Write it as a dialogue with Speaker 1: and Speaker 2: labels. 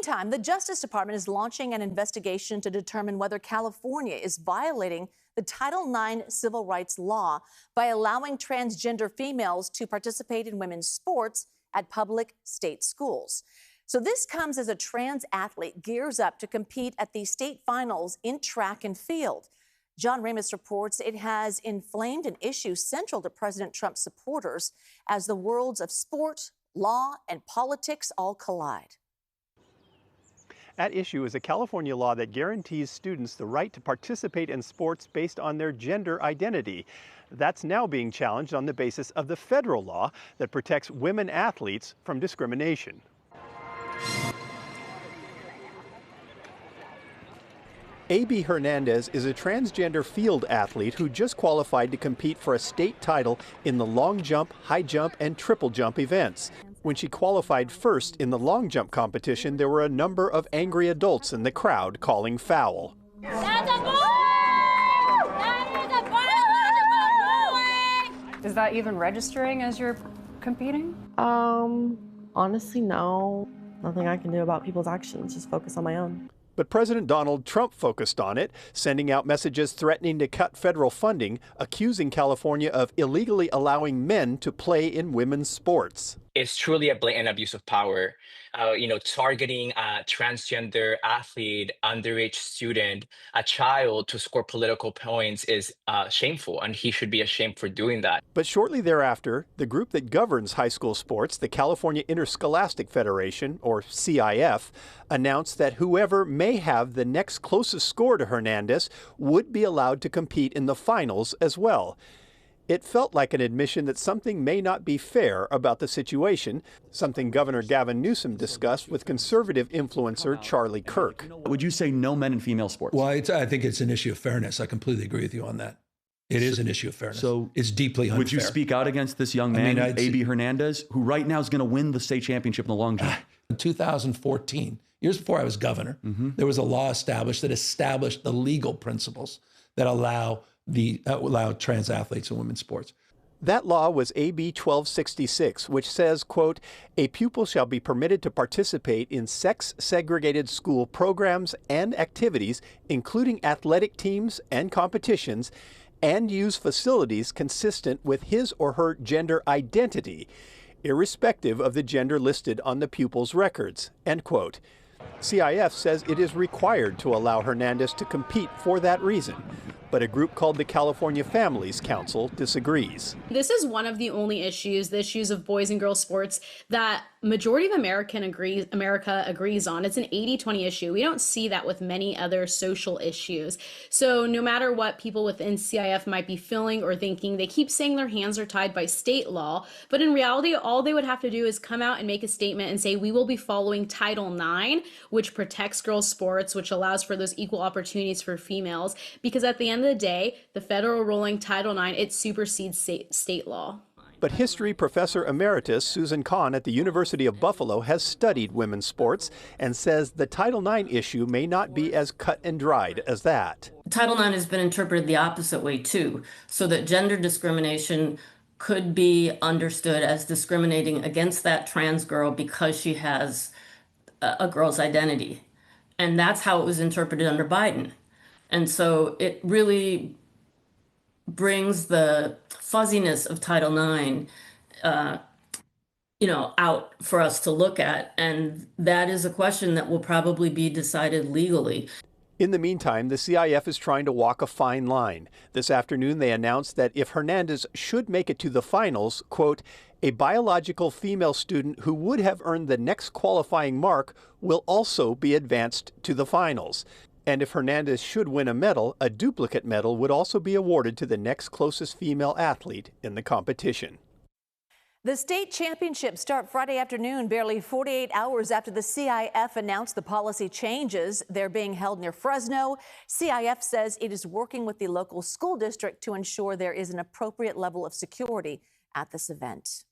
Speaker 1: meantime, the Justice Department is launching an investigation to determine whether California is violating the Title IX civil rights law by allowing transgender females to participate in women's sports at public state schools. So this comes as a trans athlete gears up to compete at the state finals in track and field. John Ramos reports it has inflamed an issue central to President Trump's supporters as the worlds of sport, law, and politics all collide.
Speaker 2: At issue is a California law that guarantees students the right to participate in sports based on their gender identity. That's now being challenged on the basis of the federal law that protects women athletes from discrimination. A.B. Hernandez is a transgender field athlete who just qualified to compete for a state title in the long jump, high jump, and triple jump events. When she qualified first in the long jump competition, there were a number of angry adults in the crowd calling foul.
Speaker 3: That's a boy! That is a boy!
Speaker 4: Is that even registering as you're competing?
Speaker 5: Honestly, no. Nothing I can do about people's actions, just focus on my own.
Speaker 2: But President Donald Trump focused on it, sending out messages threatening to cut federal funding, accusing California of illegally allowing men to play in women's sports.
Speaker 6: It's truly a blatant abuse of power. Targeting a transgender athlete, underage student, a child to score political points is shameful, and he should be ashamed for doing that.
Speaker 2: But shortly thereafter, the group that governs high school sports, the California Interscholastic Federation, or CIF, announced that whoever may have the next closest score to Hernandez would be allowed to compete in the finals as well. It felt like an admission that something may not be fair about the situation, something Governor Gavin Newsom discussed with conservative influencer Charlie Kirk.
Speaker 7: Would you say no men in female sports?
Speaker 8: Well, I think it's an issue of fairness. I completely agree with you on that. It is an issue of fairness. So it's deeply unfair.
Speaker 7: Would you speak out against this young man, A.B. Hernandez, who right now is going to win the state championship in the long jump?
Speaker 8: In 2014, years before I was governor, there was a law established that established the legal principles that allow trans athletes in women's sports.
Speaker 2: That law was AB 1266, which says, quote, a pupil shall be permitted to participate in sex-segregated school programs and activities, including athletic teams and competitions, and use facilities consistent with his or her gender identity, irrespective of the gender listed on the pupil's records, end quote. CIF says it is required to allow Hernandez to compete for that reason, but a group called the California Families Council disagrees.
Speaker 9: This is one of the only issues, the issues of boys and girls sports, that majority of America agrees on. It's an 80-20 issue. We don't see that with many other social issues. So no matter what people within CIF might be feeling or thinking, they keep saying their hands are tied by state law, but in reality, all they would have to do is come out and make a statement and say, we will be following Title IX, which protects girls' sports, which allows for those equal opportunities for females, because at the end of the day, the federal ruling Title IX, it supersedes state law.
Speaker 2: But history professor emeritus Susan Kahn at the University of Buffalo has studied women's sports and says the Title IX issue may not be as cut and dried as that.
Speaker 10: Title IX has been interpreted the opposite way too, so that gender discrimination could be understood as discriminating against that trans girl because she has a girl's identity. And that's how it was interpreted under Biden. And so it really brings the fuzziness of Title IX, out for us to look at. And that is a question that will probably be decided legally.
Speaker 2: In the meantime, the CIF is trying to walk a fine line. This afternoon, they announced that if Hernandez should make it to the finals, quote, a biological female student who would have earned the next qualifying mark will also be advanced to the finals. And if Hernandez should win a medal, a duplicate medal would also be awarded to the next closest female athlete in the competition.
Speaker 1: The state championships start Friday afternoon, barely 48 hours after the CIF announced the policy changes. They're being held near Fresno. CIF says it is working with the local school district to ensure there is an appropriate level of security at this event.